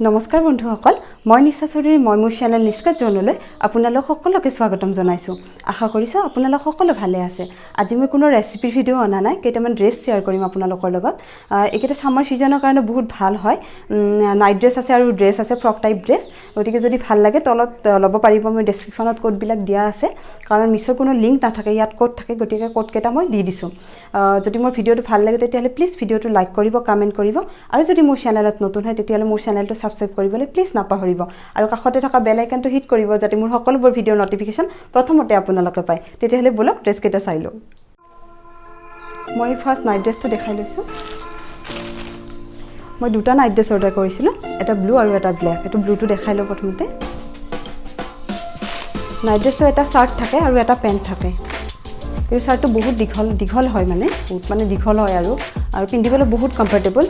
নমস্কাৰ বন্ধুসকল মই নিশা চৌধুৰী মই মোৰ চেনেল নিস্কাশ জনলৈ আপোনালোক সকলোকে স্বাগতম জনাইছো আশা কৰিছো আপোনালোক সকলো ভালে আছে আজি মই কোনো ৰেচিপি ভিডিও অনা নাই কেইটামান ড্ৰেছ শেয়াৰ কৰিম আপোনালোকৰ লগত একেটা সামাৰ সিজনৰ কাৰণে বহুত ভাল হয় নাইট ড্ৰেছ আছে আৰু ড্ৰেছ আছে ফ্ৰক টাইপ ড্ৰেছ গতিকে যদি ভাল লাগে তলত ল'ব পাৰিব মই ডেসক্ৰিপচনত কোড বিলাক দিয়া আছে কাৰণ মিছৰ কোনো লিংক নাথাকে ইয়াত কোড থাকে গতিকে কোড কেটা মই দি দিছো যদি মোৰ ভিডিওটো ভাল লাগে তেতিয়ালে প্লিজ ভিডিওটো লাইক কৰিব কমেন্ট কৰিব আৰু যদি মোৰ চেনেলত নতুন হয় তেতিয়ালে মোৰ চেনেলটো সাবস্ক্ৰাইব কৰিবলৈ প্লিজ নাপাহৰিব আৰু কাষতে থকা বেল আইকনটো হিট কৰিব যাতে মোৰ সকলোবোৰ ভিডিও নটিফিকেশন প্ৰথমতে আপোনালোকে পায় তেতিয়ালে বলক ড্ৰেছ কেটা চাই লও মই ফাৰ্স্ট নাইট ড্ৰেছটো দেখাই লৈছো মই দুটা নাইট ড্ৰেছ অৰ্ডাৰ কৰিছিলো এটা ব্লু আৰু এটা ব্ল্যাক এটো ব্লুটো দেখাই লও প্ৰথমতে নাইট ড্ৰেছৰ এটা শাৰ্ট থাকে আৰু এটা পেন্ট থাকে এই শাৰ্টটো বহুত দীঘল হয় মানে বহুত মানে দীঘল হয় আৰু পিন্ধিবলৈ বহুত কমফৰ্টেবল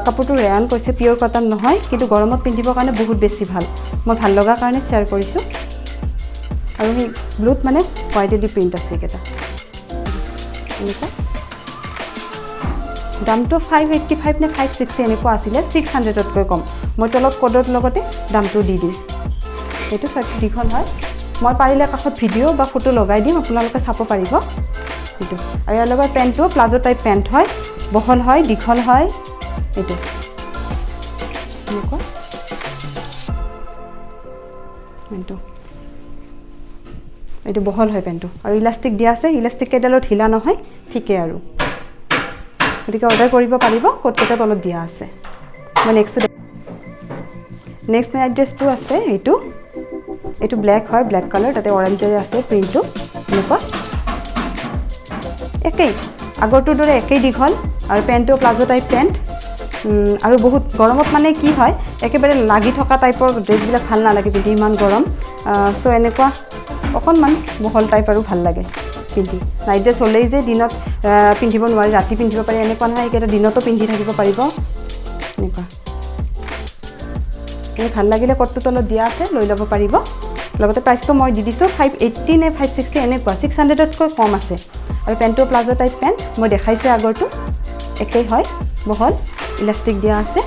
কাপোৰটো ৰেয়ান কৈছে পিওৰ কটন নহয় কিন্তু গৰমত পিন্ধিবৰ কাৰণে বহুত বেছি ভাল মই ভাল লগা কাৰণে শেয়াৰ কৰিছো আৰু এই ব্লুত মানে হোৱাইটলি প্ৰিন্ট আছে কেটা এনেকুৱা দামটো 585 নে 560 এনেকুৱা আছিল 600 তকৈ কম মই তলত কোডৰ লগতে দামটো দি দিম এটো শাৰ্টটো দীঘল হয় মই পাৰিলে কাষত ভিডিও বা ফটো লগাই দিম আপোনালোকে চাব পাৰিব এটো আৰু ইয়াৰ লগত পেন্টটো প্লাজো টাইপ পেন্ট হয় বহল হয় দীঘল হয় এটো এনেকুৱা পেন্টটো এটো বহল হয় পেন্টটো আৰু ইলাস্টিক দিয়া আছে ইলাস্টিক কেডালত ঢিলা নহয় ঠিকে আৰু গতিকে অৰ্ডাৰ কৰিব পাৰিব কোড কেটা তলত দিয়া আছে মই নেক্সট নাইট ড্ৰেছটো আছে এটো ব্ল্যাক হয় ব্ল্যাক কালাৰ তাতে অৰেঞ্জৰ আছে প্ৰিন্টটো এনেকুৱা একেই আগৰটোৰ দৰে একেই দীঘল আৰু পেন্টটো প্লাজো টাইপ পেন্ট আৰু বহুত গৰমত মানে কি হয় একেবাৰে লাগি থকা টাইপৰ ড্ৰেছবিলাক ভাল নালাগে পিন্ধি ইমান গৰম সো এনেকুৱা অকনমান বহল টাইপ আৰু ভাল লাগে পিন্ধি নাইট ড্ৰেছ হলেই যে দিনত পিন্ধিব নোৱাৰি ৰাতি পিন্ধিব পাৰি এনেকুৱা নহয় এটা দিনতো পিন্ধি থাকিব পাৰিব এনেকুৱা এই ভাল লাগিলে কোডটো তলত দিয়া আছে লৈ ল'ব পাৰিব লগতে প্ৰাইসটো মই দি দিছো 580 নে 560 এনেকুৱা 600 তকৈ কম আছে আৰু পেন্টটো প্লাজো টাইপ পেন্ট মই দেখাইছো আগৰটো একেই হয় বহল ইলাস্টিক দিয়া আছে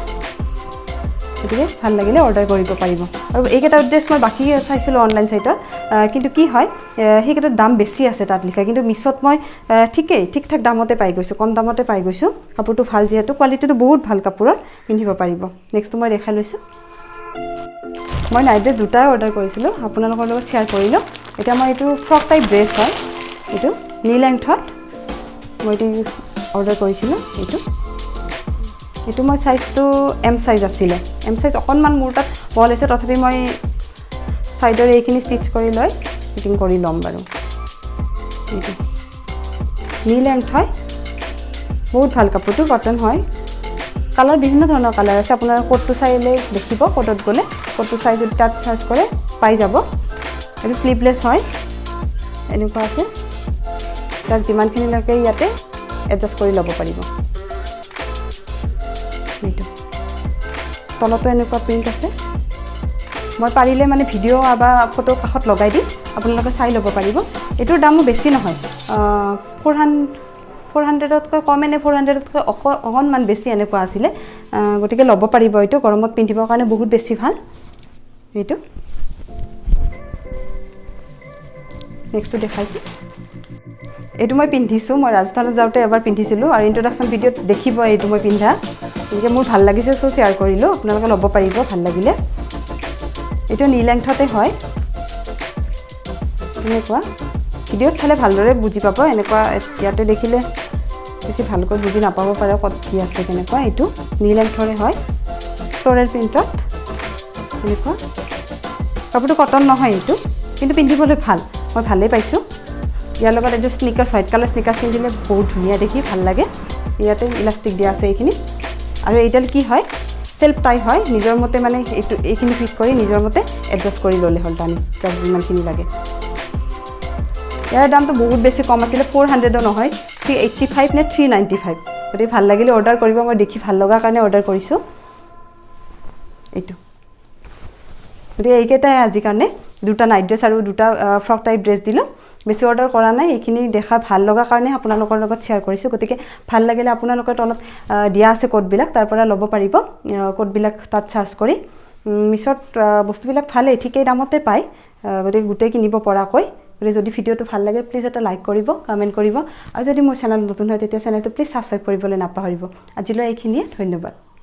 গতিকে ভাল লাগিলে অৰ্ডাৰ কৰিব পাৰিব আৰু এইকেটা ড্ৰেছ মই বাকি চাইছিলো অনলাইন সাইটত কিন্তু কি হয় হেকেটাৰ দাম বেছি আছে তাত লিখা কিন্তু মিছত মই ঠিকঠাক দামতে পাই গৈছো কম দামতে পাই গৈছো কাপোৰটো ভাল যেটো কোৱালিটিটো বহুত ভাল কাপোৰৰ পিন্ধিব পাৰিব নেক্সট মই দেখাই লৈছো মই নাইট ড্ৰেছ দুটাই অৰ্ডাৰ কৰিছিলো আপোনালোকৰ লগত শেয়াৰ কৰিলো এটা মই এটো ফ্ৰক টাইপ ড্ৰেছ হয় এটো নি লেংথত মই এটো অৰ্ডাৰ কৰিছিলো এটো মই সাইজটো এম সাইজ আছিল এম সাইজ অকনমান মোৰ তাত বল আছে তথাপি মই সাইডৰ এইখিনি ষ্টিচ কৰি লৈ ফিটিং কৰি লম বাৰু এটো নি লেংথ হয় বহুত ভাল কাপোৰটো কটন হয় কালাৰ বিভিন্ন ধৰণৰ কালাৰ আছে আপোনাৰ কোডটো চাইলে দেখিব কোডত গলে কোডটো চাই যদি তাত সাৰ্চ কৰে পাই যাব এটো স্লিভলেস হয় এনেকুৱা আছে তাক যিমানখিনি লাগে ইয়াতে এডজাস্ট কৰি ল'ব পাৰিব এইটো তলতো এনেকুৱা প্ৰিন্ট আছে মই পাৰিলে মানে ভিডিও বা ফটো কাষত লগাই দিম আপোনালোকে চাই ল'ব পাৰিব এটোৰ দামো বেছি নহয় 400 তকৈ কমে নে 400 তকৈ অকনমান বেছি এনেকুৱা আছিল গতিকে ল'ব পাৰিব এটো গৰমত পিন্ধিবৰ কাৰণে বহুত বেছি ভাল এটো নেক্সটটো দেখাইছো এটো মই পিন্ধিছো মই ৰাজস্থানত যাওতে এবাৰ পিন্ধিছিলো আৰু ইন্ট্ৰোডাকচন ভিডিওত দেখিব এটো মই পিন্ধা গতিকে মোৰ ভাল লাগিছে সো শেয়াৰ কৰিলো আপোনালোকে ল'ব পাৰিব ভাল লাগিলে এটো নি লেংথতে হয় এনেকুৱা ভিডিওত চালে ভালদৰে বুজি পাব এনেকুৱা ইয়াতে দেখিলে বেছি ভালকৈ বুজি নাপাব পাৰে কত কি আছে কেনেকুৱা এটো নি লেংথৰে হয় ফ্লোৰেল প্ৰিন্টত এনেকুৱা কাপোৰটো কটন নহয় এটো কিন্তু পিন্ধিবলৈ ভাল মই ভালেই পাইছো ইয়াৰ লগত এটো স্নিকাৰ্ছ হোৱাইট কালাৰ স্নিকাৰ্ছ পিন্ধিলে বহুত ধুনীয়া দেখি ভাল লাগে ইয়াতে ইলাস্টিক দিয়া আছে এইখিনি আৰু এইডাল কি হয় সেলফ টাই হয় নিজৰ মতে মানে এইখিনি ফিট কৰি নিজৰ মতে এডজাস্ট কৰি ললে হল টানি যাক যিমানখিনি লাগে ইয়াৰ দামটো বহুত বেছি কম আছিল 400 নহয় 385 নে 395 গতিকে ভাল লাগিলে অৰ্ডাৰ কৰিব মই দেখি ভাল লগা কাৰণে অৰ্ডাৰ কৰিছো এইটো গতিকে এইকেটাই আজি কাৰণে দুটা নাইট ড্ৰেছ আৰু দুটা ফ্ৰক টাইপ ড্ৰেছ দিলো বেছি অৰ্ডাৰ কৰা নাই এইখিনি দেখা ভাল লগা কাৰণে আপোনালোকৰ লগত শেয়াৰ কৰিছো গতিকে ভাল লাগিলে আপোনালোকৰ তলত দিয়া আছে কোড বিলাক তাৰ পৰা ল'ব পাৰিব কোড বিলাক তাত সাৰ্চ কৰি মিছত বস্তুবিলাক ভালেই ঠিকেই দামতে পায় গতিকে গোটেই কিনিব পৰাকৈ গতিকে যদি ভিডিঅ'টো ভাল লাগে প্লিজ এটা লাইক কৰিব কমেণ্ট কৰিব আৰু যদি মোৰ চেনেল নতুন হয় তেতিয়া চেনেলটো প্লিজ ছাবস্ক্ৰাইব কৰিবলৈ নাপাহৰিব আজিলৈ এইখিনিয়ে ধন্যবাদ